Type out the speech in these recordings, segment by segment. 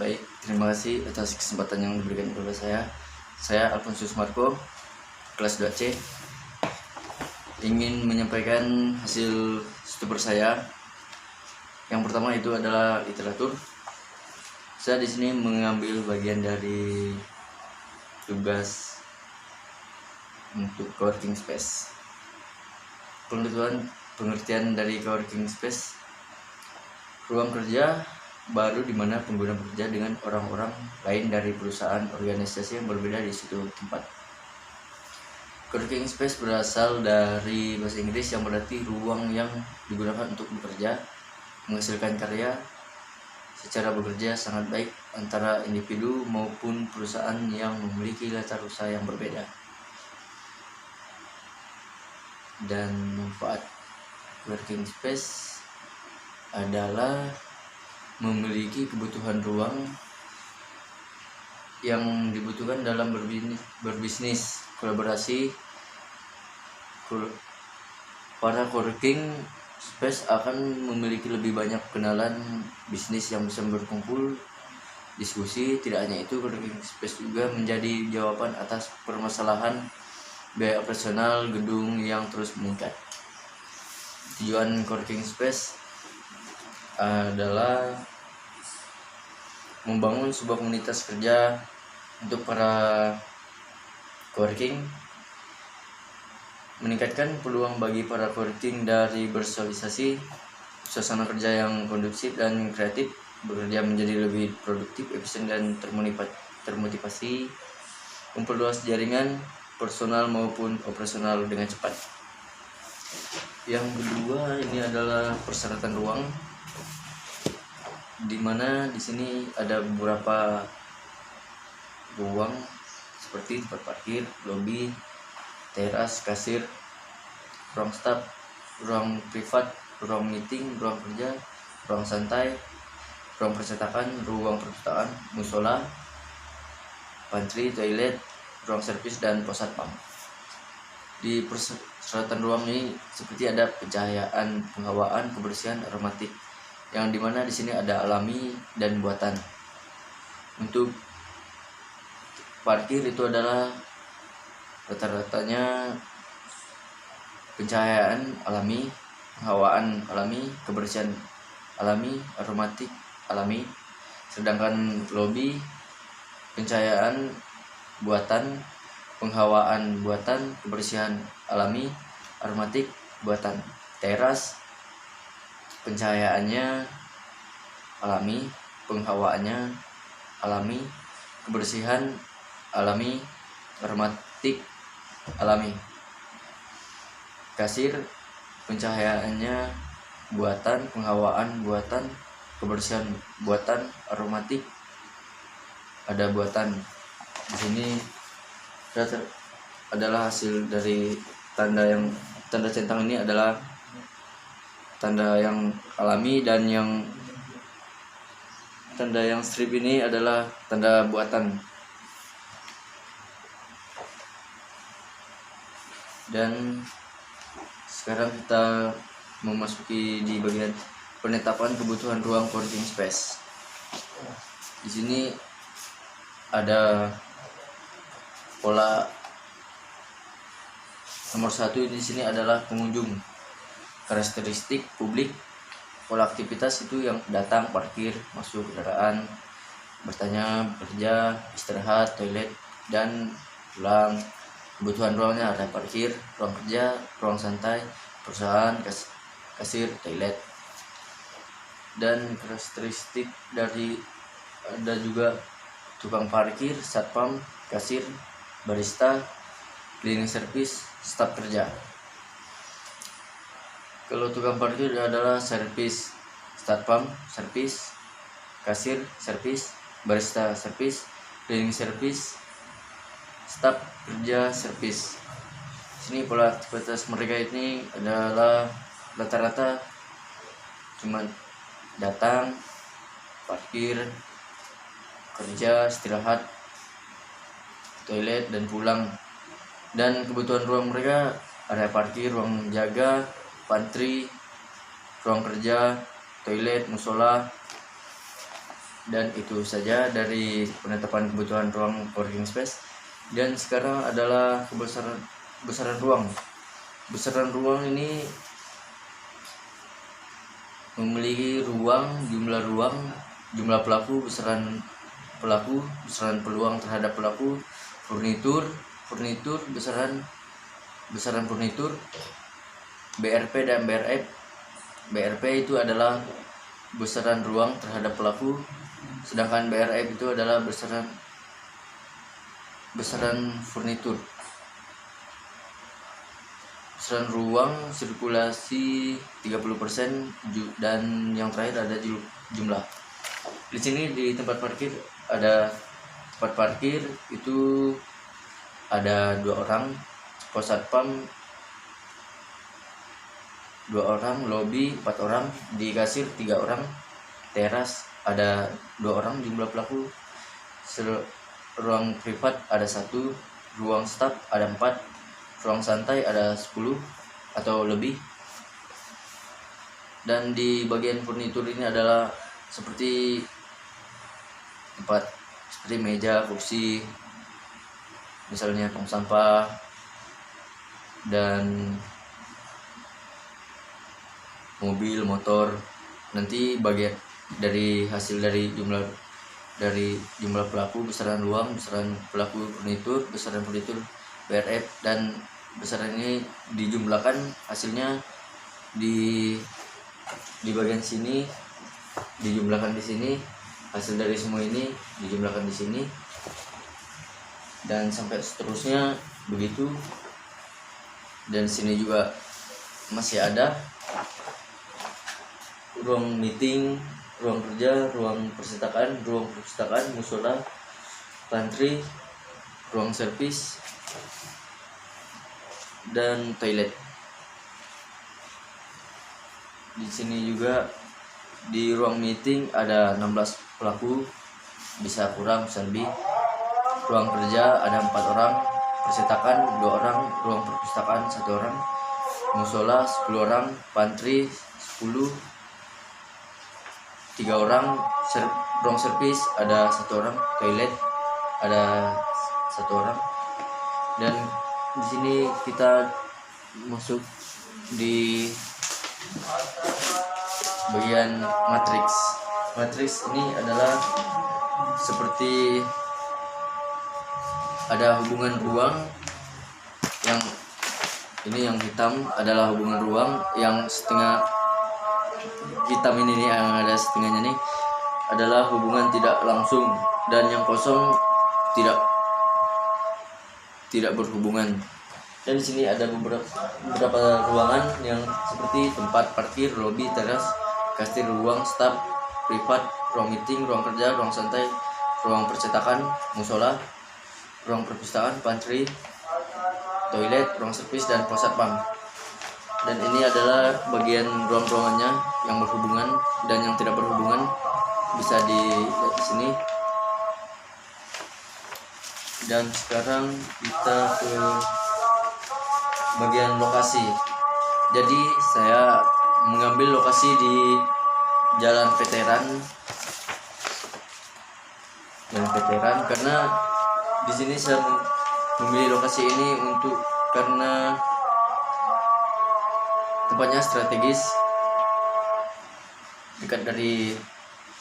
Baik, terima kasih atas kesempatan yang diberikan kepada saya. Saya Alfonsus Marco, kelas 2C, ingin menyampaikan hasil studi saya. Yang pertama itu adalah literatur. Saya di sini mengambil bagian dari tugas untuk coworking space. Pengertian dari coworking space: ruang kerja baru di mana pengguna bekerja dengan orang-orang lain dari perusahaan organisasi yang berbeda di situ tempat. Coworking space berasal dari bahasa Inggris yang berarti ruang yang digunakan untuk bekerja, menghasilkan karya. Secara bekerja sangat baik antara individu maupun perusahaan yang memiliki latar usaha yang berbeda. Dan manfaat coworking space adalah memiliki kebutuhan ruang yang dibutuhkan dalam berbisnis kolaborasi. Para coworking space akan memiliki lebih banyak kenalan bisnis yang bisa berkumpul, diskusi. Tidak hanya itu, coworking space juga menjadi jawaban atas permasalahan biaya operasional gedung yang terus meningkat. Tujuan coworking space adalah membangun sebuah komunitas kerja untuk para coworking, meningkatkan peluang bagi para coworking dari bersosialisasi, suasana kerja yang kondusif dan kreatif, bekerja menjadi lebih produktif, efisien dan termotivasi, memperluas jaringan personal maupun operasional dengan cepat. Yang kedua, ini adalah persyaratan ruang, di mana di sini ada beberapa ruang seperti tempat parkir, lobi, teras, kasir, ruang staff, ruang privat, ruang meeting, ruang kerja, ruang santai, ruang percetakan, ruang perpustakaan, musola, pantry, toilet, ruang servis, dan pos satpam. Di persyaratan ruang ini seperti ada pencahayaan, penghawaan, kebersihan, aromatik, yang dimana di sini ada alami dan buatan. Untuk parkir itu adalah rata-ratanya pencahayaan alami, penghawaan alami, kebersihan alami, aromatik alami. Sedangkan lobi pencahayaan buatan, penghawaan buatan, kebersihan alami, aromatik buatan. Teras pencahayaannya alami, penghawaannya alami, kebersihan alami, aromatik alami. Kasir pencahayaannya buatan, penghawaan buatan, kebersihan buatan, aromatik ada buatan. Di sini adalah hasil dari tanda centang ini adalah tanda yang alami, dan yang tanda yang strip ini adalah tanda buatan. Dan sekarang kita memasuki di bagian penetapan kebutuhan ruang coworking space. Di sini ada pola nomor 1. Di sini adalah pengunjung, karakteristik publik, pola aktivitas itu yang datang, parkir, masuk kendaraan, bertanya, bekerja, istirahat, toilet, dan pulang. Kebutuhan ruangnya ada parkir, ruang kerja, ruang santai, perusahaan, kasir, toilet. Dan karakteristik dari ada juga tukang parkir, satpam, kasir, barista, cleaning service, staf kerja. Kalau tukang parkir adalah servis, satpam servis, kasir servis, barista servis, cleaning service, staf kerja servis. Sini pola aktivitas mereka ini adalah rata-rata cuma datang, parkir, kerja, istirahat, toilet, dan pulang. Dan kebutuhan ruang mereka area parkir, ruang jaga, pantry, ruang kerja, toilet, musola, Dan itu saja dari penetapan kebutuhan ruang coworking space. Dan sekarang adalah besaran ruang. Besaran ruang ini memiliki jumlah pelaku, besaran peluang terhadap pelaku, furnitur, besaran furnitur, BRP dan BRF. BRP itu adalah besaran ruang terhadap pelaku, sedangkan BRF itu adalah besaran furnitur. Besaran ruang sirkulasi 30% dan yang terakhir ada jumlah. Di sini di tempat parkir itu ada 2 orang, pos satpam 2 orang, lobi 4 orang, di kasir 3 orang, teras ada 2 orang jumlah pelaku, ruang privat ada 1, ruang staff ada 4, ruang santai ada 10 atau lebih. Dan di bagian furnitur ini adalah seperti meja, kursi, misalnya tong sampah, dan mobil, motor. Nanti bagian dari hasil dari jumlah pelaku, besaran ruang, besaran pelaku furnitur, besaran furnitur BRF, dan besaran ini dijumlahkan, hasilnya di bagian sini dijumlahkan di sini, hasil dari semua ini dijumlahkan di sini, dan sampai seterusnya begitu. Dan sini juga masih ada ruang meeting, ruang kerja, ruang perpustakaan, musola, pantry, ruang servis, dan toilet. Di sini juga di ruang meeting ada 16 pelaku, bisa kurang bisa lebih. Ruang kerja ada 4 orang, percetakan 2 orang, ruang perpustakaan 1 orang, musola 10 orang, pantry 10, 3 orang, ruang servis ada 1 orang, toilet ada 1 orang. Dan di sini kita masuk di bagian matriks. Matriks ini adalah seperti ada hubungan ruang, yang hitam adalah hubungan ruang, yang setengah hitam ini yang ada setengahnya nih adalah hubungan tidak langsung, dan yang kosong tidak berhubungan. Dan di sini ada beberapa ruangan yang seperti tempat parkir, lobi, teras, kasir, ruang staff privat, ruang meeting, ruang kerja, ruang santai, ruang percetakan, musola, ruang perpustakaan, pantry, toilet, ruang servis, dan pos satpam. Dan ini adalah bagian ruang-ruangannya yang berhubungan dan yang tidak berhubungan, bisa dilihat di sini. Dan sekarang kita ke bagian lokasi. Jadi saya mengambil lokasi di Jalan Veteran karena di sini saya memilih lokasi ini karena tempatnya strategis, dekat dari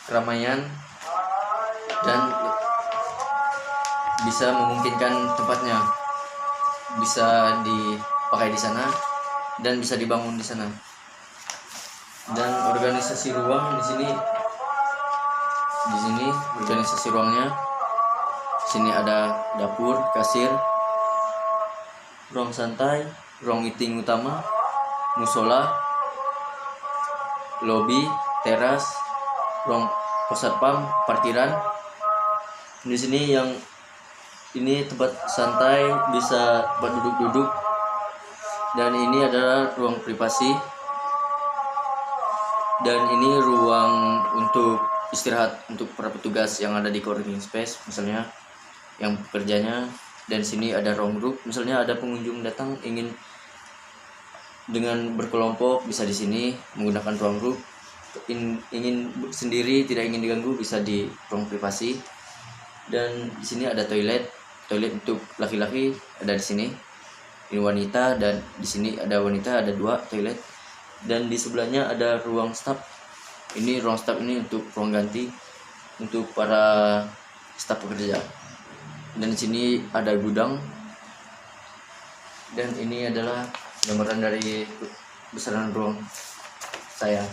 keramaian, dan bisa memungkinkan tempatnya bisa dipakai di sana dan bisa dibangun di sana. Dan organisasi ruang di sini organisasi ruangnya. Sini ada dapur, kasir, ruang santai, ruang meeting utama, musola, lobi, teras, ruang pos satpam, parkiran. Di sini ini tempat santai, bisa buat duduk-duduk, dan ini adalah ruang privasi, dan ini ruang untuk istirahat untuk para petugas yang ada di coworking space, misalnya yang pekerjanya. Dan sini ada ruang group, misalnya ada pengunjung datang ingin dengan berkelompok, bisa di sini menggunakan ruang group. ingin sendiri, tidak ingin diganggu, bisa di ruang privasi. Dan di sini ada toilet untuk laki-laki, ada di sini. Ini wanita, dan di sini ada wanita, ada 2 toilet. Dan di sebelahnya ada ruang staf. Ini ruang staf ini untuk ruang ganti untuk para staf pekerja. Dan di sini ada gudang. Dan ini adalah gambaran dari besaran ruang saya.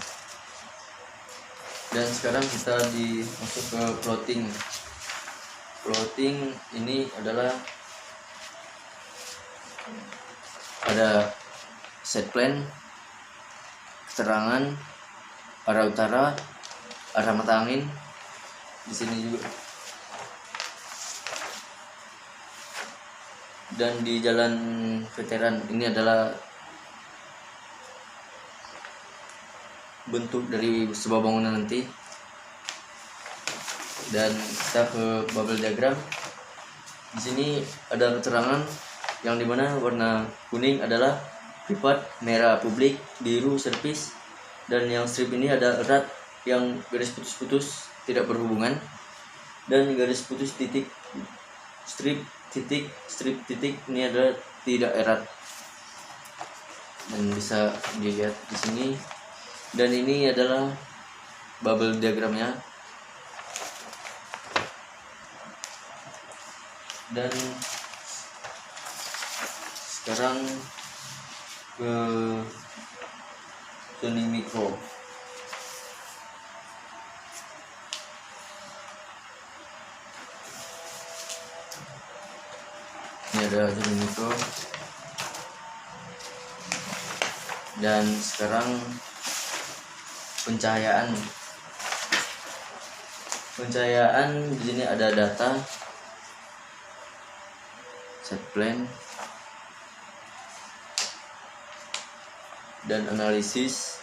Dan sekarang kita masuk ke plotting. Plotting ini adalah ada set plan, keterangan, arah utara, arah mata angin. Di sini juga. Dan di jalan veteran ini adalah bentuk dari sebuah bangunan nanti. Dan kita ke bubble diagram. Di sini ada keterangan yang dimana warna kuning adalah privat, merah publik, biru servis, dan yang strip ini ada erat, yang garis putus-putus tidak berhubungan, dan garis putus titik strip titik ini adalah tidak erat. Dan bisa dilihat di sini. Dan ini adalah bubble diagramnya. Dan sekarang ke zoning mikro. Ini ada zoning mikro. Dan sekarang pencahayaan di sini ada data, set plan, dan analisis,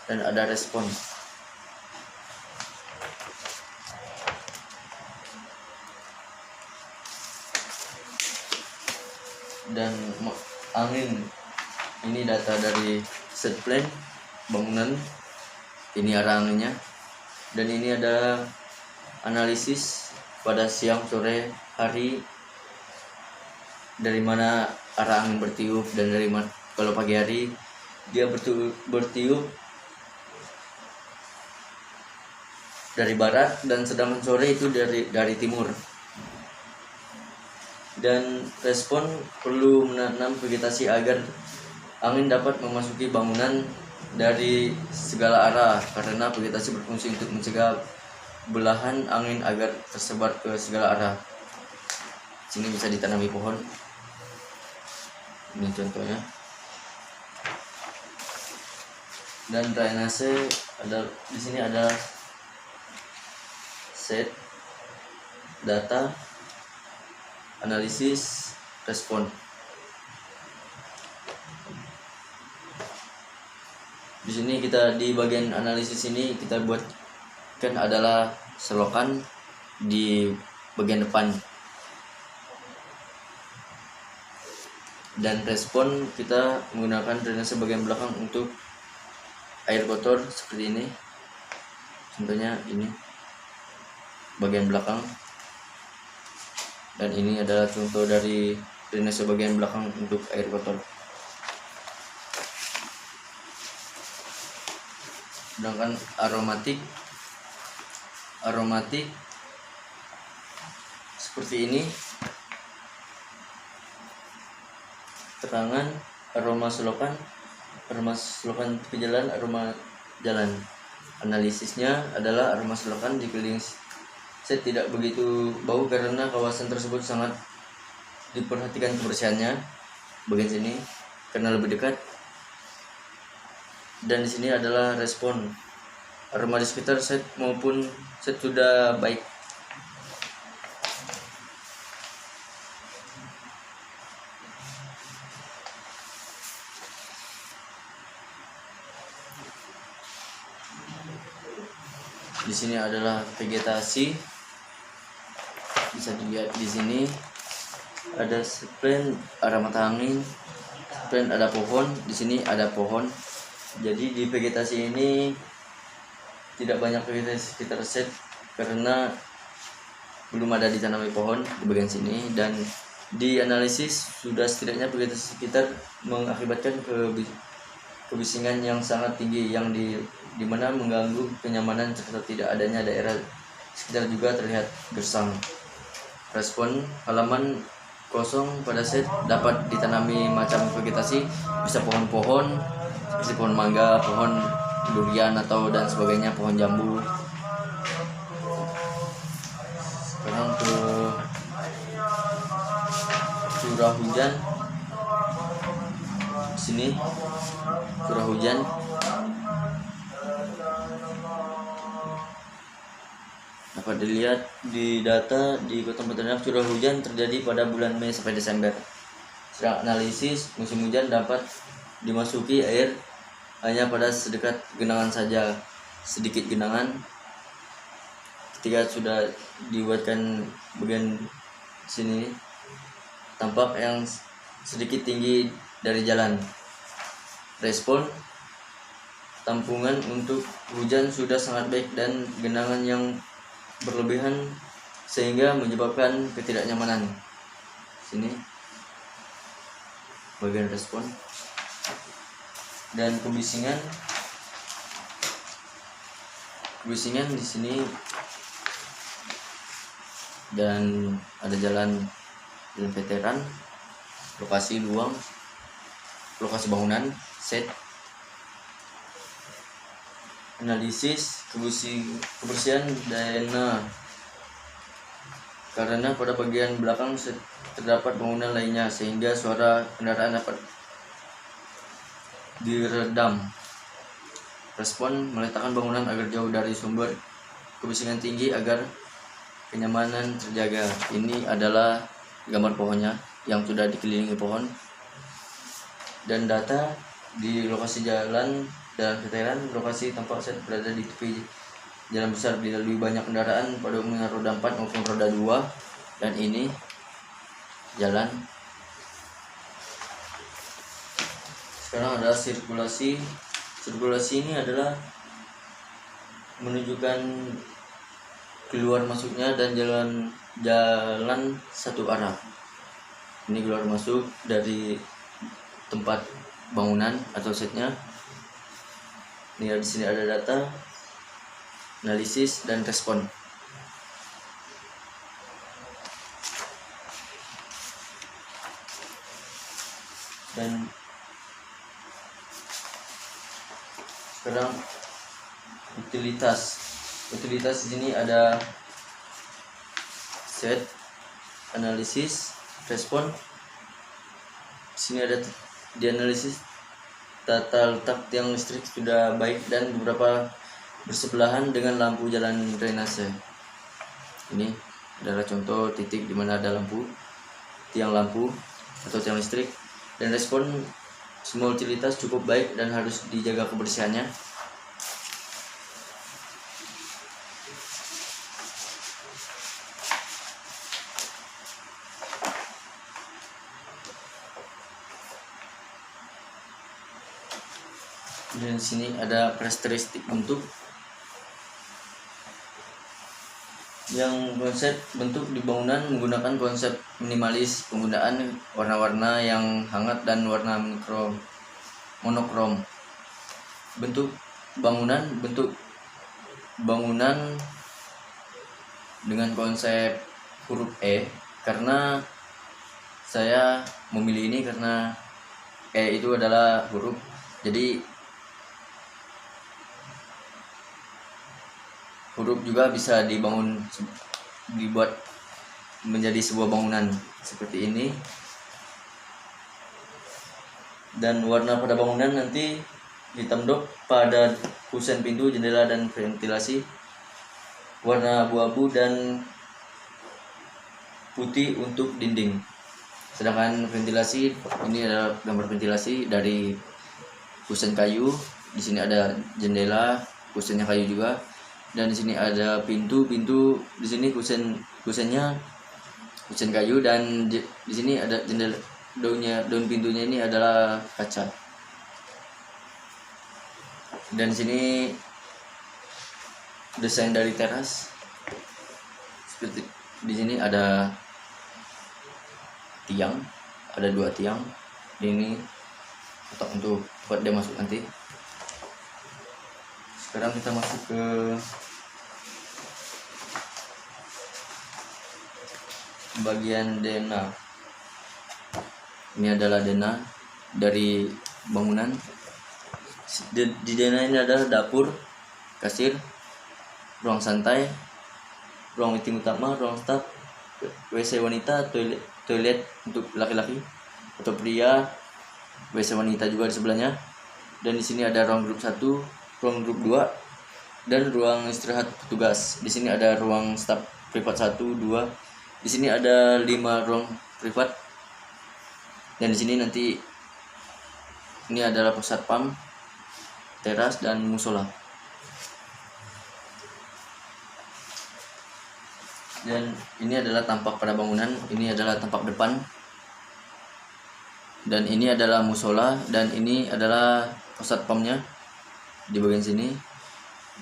dan ada respon. Dan angin ini data dari set plan bangunan, ini arah anginnya. Dan ini ada analisis pada siang, sore, hari, dari mana arah angin bertiup, dan dari mana kalau pagi hari dia bertiup dari barat, dan sedangkan sore itu dari timur. Dan respon perlu menanam vegetasi agar angin dapat memasuki bangunan dari segala arah, karena vegetasi berfungsi untuk mencegah belahan angin agar tersebar ke segala arah. Sini bisa ditanami pohon. Ini contohnya. Dan drainase di sini ada set, data, analisis, respon. Di sini kita di bagian analisis ini kita buatkan adalah selokan di bagian depan. Dan respon kita menggunakan drainase bagian belakang untuk air kotor seperti ini. Contohnya ini bagian belakang. Dan ini adalah contoh dari drainase bagian belakang untuk air kotor. Sedangkan aromatik seperti ini. Keterangan aroma selokan ke jalan, aroma jalan. Analisisnya adalah aroma selokan dikelilingi set tidak begitu bau karena kawasan tersebut sangat diperhatikan kebersihannya. Bagian sini karena lebih dekat. Dan di sini adalah respon aroma di sekitar set maupun set sudah baik. Di sini adalah vegetasi, bisa dilihat di sini ada plan arah mata angin, plan ada pohon, di sini ada pohon. Jadi di vegetasi ini tidak banyak vegetasi sekitar set karena belum ada ditanami pohon di bagian sini, dan di analisis sudah setidaknya vegetasi sekitar mengakibatkan kebisingan yang sangat tinggi yang di mana mengganggu kenyamanan serta tidak adanya daerah sekitar juga terlihat gersang. Respon halaman kosong pada set dapat ditanami macam vegetasi, bisa pohon-pohon seperti pohon mangga, pohon durian atau dan sebagainya, pohon jambu. Sekarang ke curah hujan. Sini curah hujan dapat dilihat di data di Kota Pontianak. Curah hujan terjadi pada bulan Mei sampai Desember. Sedang analisis musim hujan dapat dimasuki air hanya pada sedekat genangan saja, sedikit genangan. Ketika sudah dibuatkan bagian sini, tampak yang sedikit tinggi dari jalan. Respon tampungan untuk hujan sudah sangat baik dan genangan yang berlebihan sehingga menyebabkan ketidaknyamanan. Sini bagian respon dan kebisingan di sini, dan ada jalan veteran, lokasi luang, lokasi bangunan, set. Analisis kebersihan dana karena pada bagian belakang terdapat bangunan lainnya sehingga suara kendaraan dapat diredam. Respon meletakkan bangunan agar jauh dari sumber kebisingan tinggi agar kenyamanan terjaga. Ini adalah gambar pohonnya yang sudah dikelilingi pohon, dan data di lokasi jalan dan veteran. Lokasi tampak set berada di tepi jalan besar, dilalui banyak kendaraan pada umumnya roda 4 maupun roda 2, dan ini jalan. Sekarang ada sirkulasi. Sirkulasi ini adalah menunjukkan keluar masuknya dan jalan satu arah. Ini keluar masuk dari tempat bangunan atau setnya. Ini di sini ada data, analisis dan respon. Dan sekarang utilitas di sini ada set, analisis, respon. Di sini ada dianalisis tata letak tiang listrik sudah baik dan beberapa bersebelahan dengan lampu jalan drainase. Ini adalah contoh titik di mana ada tiang lampu atau tiang listrik. Dan respon semua utilitas cukup baik dan harus dijaga kebersihannya. Dan di sini ada karakteristik bentuk, yang konsep bentuk di bangunan menggunakan konsep minimalis, penggunaan warna-warna yang hangat dan warna monokrom. Bentuk bangunan dengan konsep huruf E, karena saya memilih ini karena E itu adalah huruf, jadi huruf juga bisa dibuat menjadi sebuah bangunan seperti ini. Dan warna pada bangunan nanti hitam dok pada kusen pintu, jendela dan ventilasi, warna abu-abu dan putih untuk dinding. Sedangkan ventilasi, ini adalah gambar ventilasi dari kusen kayu. Di sini ada jendela, kusennya kayu juga. Dan di sini ada pintu di sini kusennya kusen kayu, dan di sini ada jendela, daun pintunya ini adalah kaca. Dan di sini desain dari teras. Seperti di sini ada tiang, ada 2 tiang. Ini kotak untuk buat dia masuk nanti. Sekarang kita masuk ke bagian denah. Ini adalah denah dari bangunan. Di denah ini adalah dapur, kasir, ruang santai, ruang meeting utama, ruang staff, WC wanita, toilet untuk laki-laki atau pria, WC wanita juga di sebelahnya. Dan di sini ada ruang grup 1, ruang grup 2, dan ruang istirahat petugas. Di sini ada ruang staf privat 1, 2. Di sini ada 5 ruang privat. Dan di sini nanti ini adalah pos satpam, teras, dan musola. Dan ini adalah tampak pada bangunan. Ini adalah tampak depan. Dan ini adalah musola, dan ini adalah pos satpamnya di bagian sini.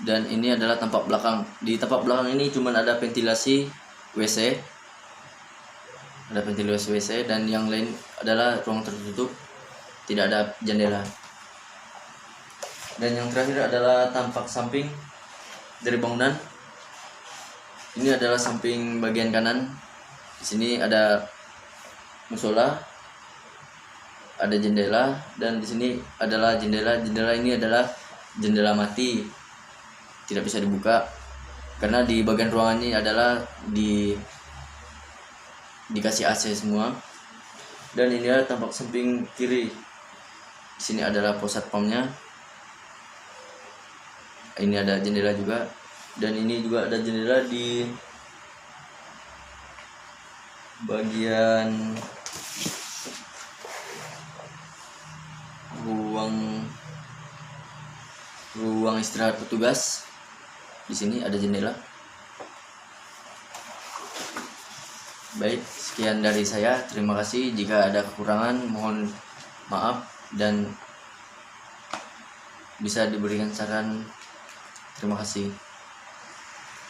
Dan ini adalah tampak belakang. Di tampak belakang ini cuma ada ventilasi WC. Ada ventilasi WC, dan yang lain adalah ruang tertutup, tidak ada jendela. Dan yang terakhir adalah tampak samping dari bangunan. Ini adalah samping bagian kanan. Di sini ada musola, ada jendela, dan di sini adalah jendela. Jendela ini adalah jendela mati, tidak bisa dibuka karena di bagian ruangan ini adalah dikasih AC semua. Dan ini adalah tampak samping kiri. Di sini adalah pos satpamnya. Ini ada jendela juga, dan ini juga ada jendela di bagian ruang istirahat petugas. Di sini ada jendela. Baik, sekian dari saya. Terima kasih. Jika ada kekurangan, mohon maaf dan bisa diberikan saran. Terima kasih.